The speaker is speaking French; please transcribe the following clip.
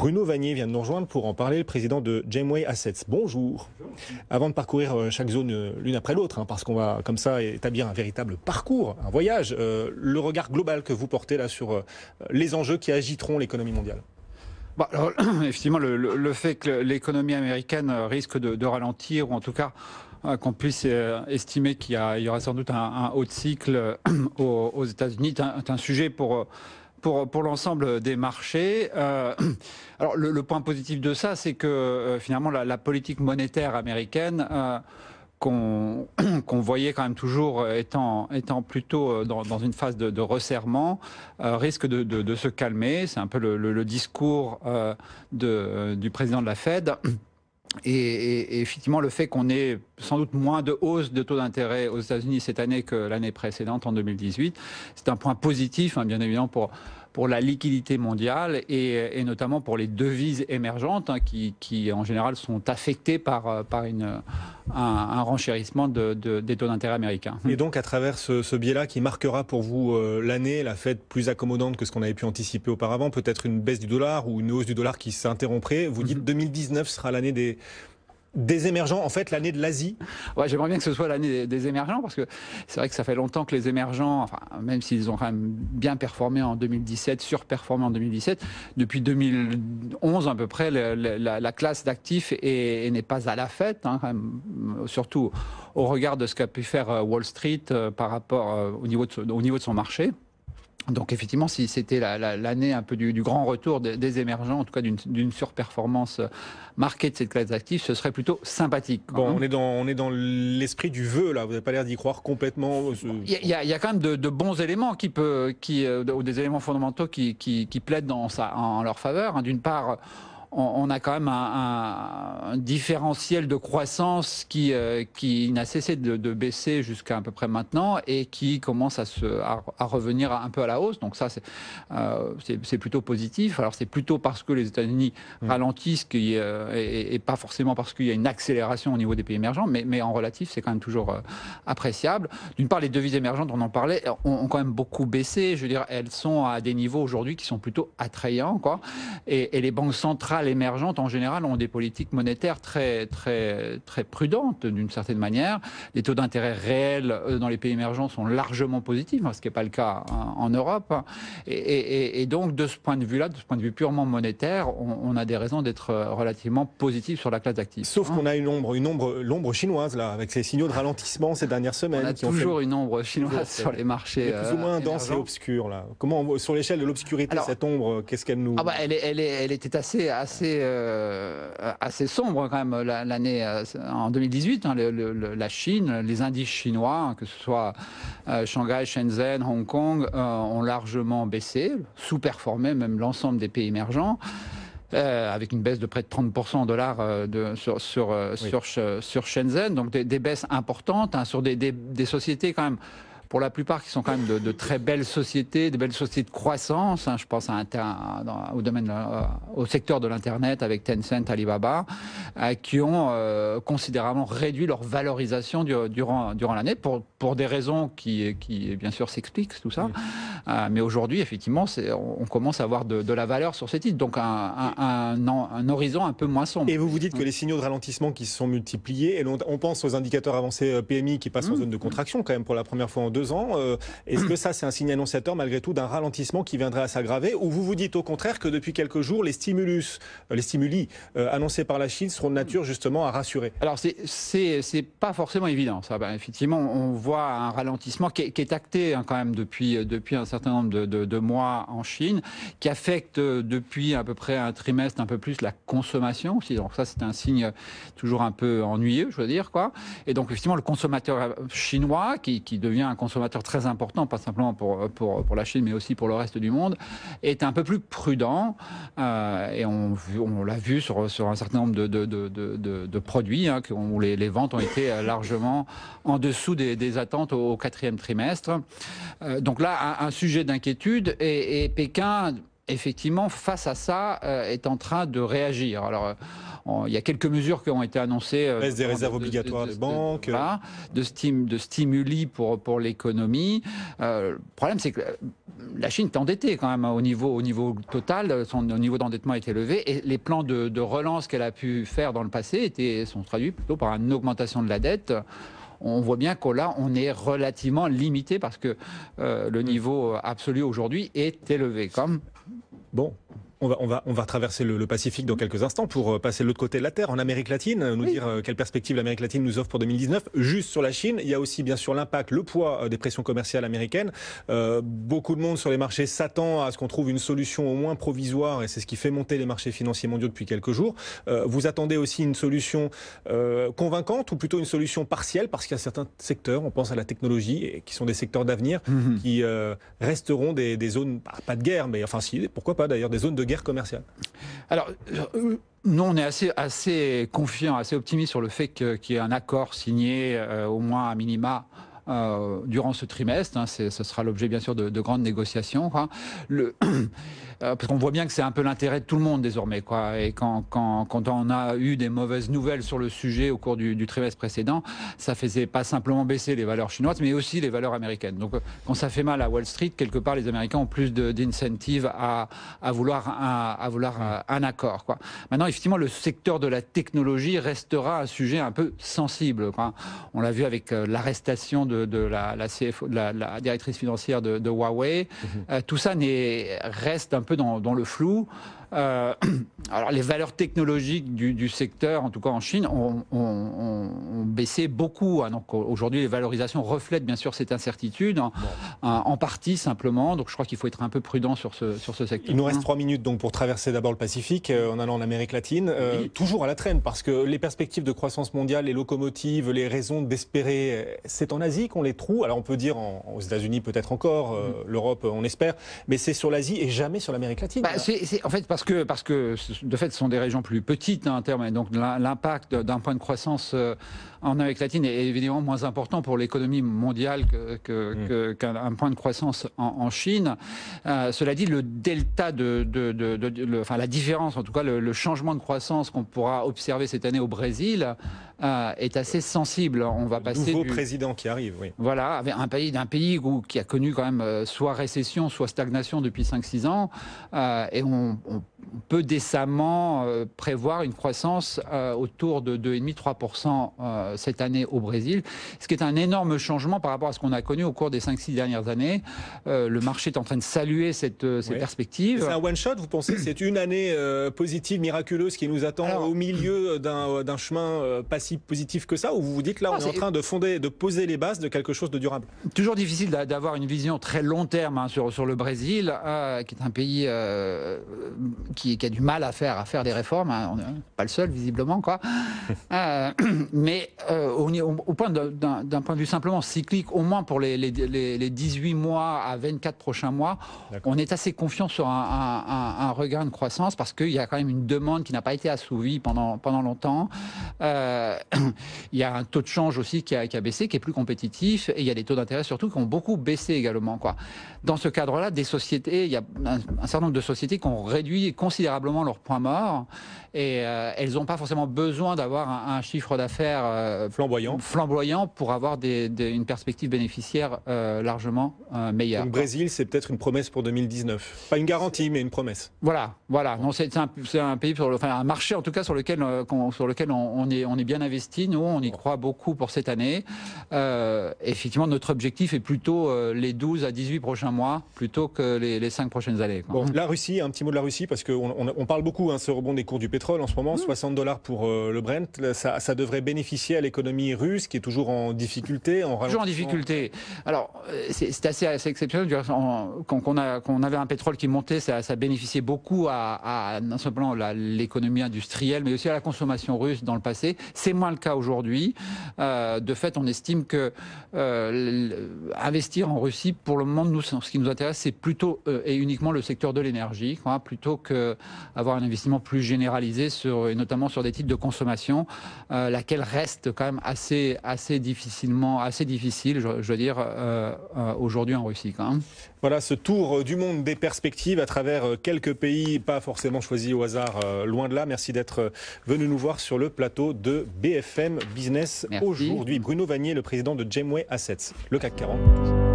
Bruno Vanier vient de nous rejoindre pour en parler, le président de Jameway Assets. Bonjour. Avant de parcourir chaque zone l'une après l'autre, parce qu'on va comme ça établir un véritable parcours, un voyage, le regard global que vous portez là sur les enjeux qui agiteront l'économie mondiale. Alors, effectivement, le fait que l'économie américaine risque de ralentir, ou en tout cas qu'on puisse estimer qu'il y aura sans doute un haut de cycle aux États-Unis, est un sujet pour l'ensemble des marchés. Alors le point positif de ça, c'est que finalement la politique monétaire américaine qu'on voyait quand même toujours étant plutôt dans une phase de resserrement, risque de se calmer. C'est un peu le discours du président de la Fed. Et effectivement, le fait qu'on ait sans doute moins de hausse de taux d'intérêt aux États-Unis cette année que l'année précédente, en 2018, c'est un point positif, bien évidemment, pour la liquidité mondiale et notamment pour les devises émergentes qui en général sont affectées par un renchérissement des taux d'intérêt américains. Et donc à travers ce biais-là qui marquera pour vous l'année, la Fed plus accommodante que ce qu'on avait pu anticiper auparavant, peut-être une baisse du dollar ou une hausse du dollar qui s'interromprait, vous dites 2019 sera l'année des émergents, en fait l'année de l'Asie. Ouais, j'aimerais bien que ce soit l'année des émergents, parce que c'est vrai que ça fait longtemps que les émergents, enfin, même s'ils ont quand même bien performé en 2017, surperformé en 2017, depuis 2011 à peu près, la classe d'actifs n'est pas à la fête, quand même, surtout au regard de ce qu'a pu faire Wall Street par rapport au niveau de son marché. Donc effectivement, si c'était l'année un peu du grand retour des émergents, en tout cas d'une surperformance marquée de cette classe d'actifs, ce serait plutôt sympathique. Bon, on est dans l'esprit du vœu là. Vous n'avez pas l'air d'y croire complètement. Il y a quand même de bons éléments ou des éléments fondamentaux qui plaident en leur faveur. D'une part, on a quand même un différentiel de croissance qui n'a cessé de baisser jusqu'à à peu près maintenant et qui commence à revenir un peu à la hausse. Donc ça, c'est plutôt positif. Alors c'est plutôt parce que les États-Unis ralentissent et pas forcément parce qu'il y a une accélération au niveau des pays émergents, mais en relatif, c'est quand même toujours appréciable. D'une part, les devises émergentes, on en parlait, ont quand même beaucoup baissé. Je veux dire, elles sont à des niveaux aujourd'hui qui sont plutôt attrayants, quoi. Et les banques centrales émergentes en général ont des politiques monétaires très prudentes d'une certaine manière. Les taux d'intérêt réels dans les pays émergents sont largement positifs, ce qui n'est pas le cas en Europe. Et donc de ce point de vue-là, de ce point de vue purement monétaire, on a des raisons d'être relativement positifs sur la classe d'actifs. Sauf qu'on a l'ombre chinoise là, avec ces signaux de ralentissement ces dernières semaines. On a toujours une ombre chinoise sur les marchés. Plus ou moins dense et obscure là. Comment, sur l'échelle de l'obscurité, cette ombre, qu'est-ce qu'elle nous... Elle était assez sombre quand même l'année en 2018. La Chine, les indices chinois, que ce soit Shanghai, Shenzhen, Hong Kong, ont largement baissé, sous-performé même l'ensemble des pays émergents. Avec une baisse de près de 30% en dollars sur Shenzhen, donc des baisses importantes sur des sociétés quand même, pour la plupart qui sont quand même de très belles sociétés, de belles sociétés de croissance. Je pense au secteur de l'Internet avec Tencent, Alibaba, qui ont considérablement réduit leur valorisation durant l'année pour des raisons qui bien sûr s'expliquent, tout ça. Mais aujourd'hui, effectivement, on commence à avoir de la valeur sur ces titres. Donc un horizon un peu moins sombre. Et vous dites que les signaux de ralentissement qui se sont multipliés, et on pense aux indicateurs avancés PMI qui passent en zone de contraction quand même pour la première fois en 2 ans. Est-ce que ça, c'est un signe annonciateur malgré tout d'un ralentissement qui viendrait à s'aggraver, ou vous dites au contraire que depuis quelques jours, les stimuli annoncés par la Chine seront de nature justement à rassurer? Alors c'est pas forcément évident ça. Effectivement, on voit un ralentissement qui est acté quand même depuis un certain nombre de mois en Chine, qui affecte depuis à peu près un trimestre un peu plus la consommation aussi. Donc ça, c'est un signe toujours un peu ennuyeux, je veux dire, quoi. Et donc effectivement, le consommateur chinois qui devient un consommateur très important, pas simplement pour la Chine, mais aussi pour le reste du monde, est un peu plus prudent. Et on l'a vu sur un certain nombre de produits, où les ventes ont été largement en dessous des attentes au 4e trimestre. Donc là, un sujet d'inquiétude, et Pékin, effectivement, face à ça, est en train de réagir. Alors, il y a quelques mesures qui ont été annoncées. Baisse des réserves obligatoires des banques. Voilà, de stimuli pour l'économie. Le problème, c'est que la Chine est endettée quand même au niveau total. Son niveau d'endettement est élevé et les plans de relance qu'elle a pu faire dans le passé sont traduits plutôt par une augmentation de la dette. On voit bien que là, on est relativement limité parce que le niveau absolu aujourd'hui est élevé. Bon. On va traverser le Pacifique dans quelques instants pour passer de l'autre côté de la Terre, en Amérique latine, nous dire quelle perspective l'Amérique latine nous offre pour 2019. Juste sur la Chine, il y a aussi bien sûr l'impact, le poids des pressions commerciales américaines. Beaucoup de monde sur les marchés s'attend à ce qu'on trouve une solution au moins provisoire, et c'est ce qui fait monter les marchés financiers mondiaux depuis quelques jours. Vous attendez aussi une solution convaincante ou plutôt une solution partielle, parce qu'il y a certains secteurs, on pense à la technologie, et qui sont des secteurs d'avenir, qui resteront des zones, pas de guerre, mais enfin si, pourquoi pas d'ailleurs, des zones de guerre commerciale. Alors, nous, on est assez confiants, assez optimistes sur le fait qu'il y ait un accord signé, au moins à minima, durant ce trimestre. Ce sera l'objet, bien sûr, de grandes négociations. Parce qu'on voit bien que c'est un peu l'intérêt de tout le monde désormais. Et quand on a eu des mauvaises nouvelles sur le sujet au cours du trimestre précédent, ça faisait pas simplement baisser les valeurs chinoises, mais aussi les valeurs américaines. Donc quand ça fait mal à Wall Street, quelque part, les Américains ont plus d'incentives à vouloir un accord. Maintenant, effectivement, le secteur de la technologie restera un sujet un peu sensible. On l'a vu avec l'arrestation de la directrice financière de Huawei. Tout ça reste un peu dans le flou. Alors les valeurs technologiques du secteur, en tout cas en Chine, ont baissé beaucoup. Donc aujourd'hui, les valorisations reflètent bien sûr cette incertitude, en partie simplement. Donc je crois qu'il faut être un peu prudent sur ce secteur. Il nous reste 3 minutes donc pour traverser d'abord le Pacifique en allant en Amérique latine. Toujours à la traîne, parce que les perspectives de croissance mondiale, les locomotives, les raisons d'espérer, c'est en Asie qu'on les trouve. Alors on peut dire aux États-Unis peut-être encore, l'Europe on espère, mais c'est sur l'Asie et jamais sur l'Amérique latine. En fait, parce que de fait, ce sont des régions plus petites en termes, et donc l'impact d'un point de croissance en Amérique latine est évidemment moins important pour l'économie mondiale qu'un point de croissance en Chine. Cela dit, le delta la différence, en tout cas le changement de croissance qu'on pourra observer cette année au Brésil est assez sensible. On va passer nouveau président qui arrive, oui. Voilà, avec d'un pays qui a connu quand même soit récession, soit stagnation depuis 5-6 ans, et on peut décemment prévoir une croissance autour de 2,5-3% cette année au Brésil, ce qui est un énorme changement par rapport à ce qu'on a connu au cours des 5-6 dernières années. Le marché est en train de saluer cette perspective. C'est un one-shot, vous pensez? C'est une année positive, miraculeuse qui nous attend au milieu d'un chemin pas si positif que ça, ou vous vous dites là on est en train de poser les bases de quelque chose de durable? Toujours difficile d'avoir une vision très long terme sur le Brésil, qui est un pays qui a du mal à faire des réformes. On n'est pas le seul, visiblement, mais au point d'un point de vue simplement cyclique, au moins pour les 18 mois à 24 prochains mois, on est assez confiant sur un regain de croissance, parce qu'il y a quand même une demande qui n'a pas été assouvie pendant longtemps. Il y a un taux de change aussi qui a baissé, qui est plus compétitif, et il y a des taux d'intérêt surtout qui ont beaucoup baissé également. Dans ce cadre-là, il y a un certain nombre de sociétés qui ont réduit considérablement leurs points morts, et elles n'ont pas forcément besoin d'avoir un chiffre d'affaires flamboyant pour avoir une perspective bénéficiaire largement meilleure. Donc Brésil, c'est peut-être une promesse pour 2019. Pas une garantie, mais une promesse. Voilà. Non, c'est un pays, un marché en tout cas sur lequel on est bien investi. Nous, on y croit beaucoup pour cette année. Effectivement, notre objectif est plutôt les 12 à 18 prochains mois, plutôt que les 5 prochaines années. Bon, la Russie, un petit mot de la Russie, parce qu'on parle beaucoup, ce rebond des cours du pétrole en ce moment, $60 pour le Brent, ça devrait bénéficier à l'économie russe, qui est toujours en difficulté. Toujours en difficulté. Alors, c'est assez exceptionnel. Quand on avait un pétrole qui montait, ça bénéficiait beaucoup à non seulement l'économie industrielle, mais aussi à la consommation russe dans le passé. C'est moins le cas aujourd'hui. De fait, on estime que investir en Russie, pour le moment, ce qui nous intéresse, c'est plutôt et uniquement le secteur de l'énergie, plutôt qu'avoir un investissement plus généralisé et notamment sur des titres de consommation, laquelle reste quand même assez difficile, je veux dire, aujourd'hui en Russie quand même. Voilà ce tour du monde des perspectives à travers quelques pays, pas forcément choisis au hasard, loin de là. Merci d'être venu nous voir sur le plateau de BFM Business aujourd'hui. Bruno Vanier, le président de Gemway Assets, le CAC 40.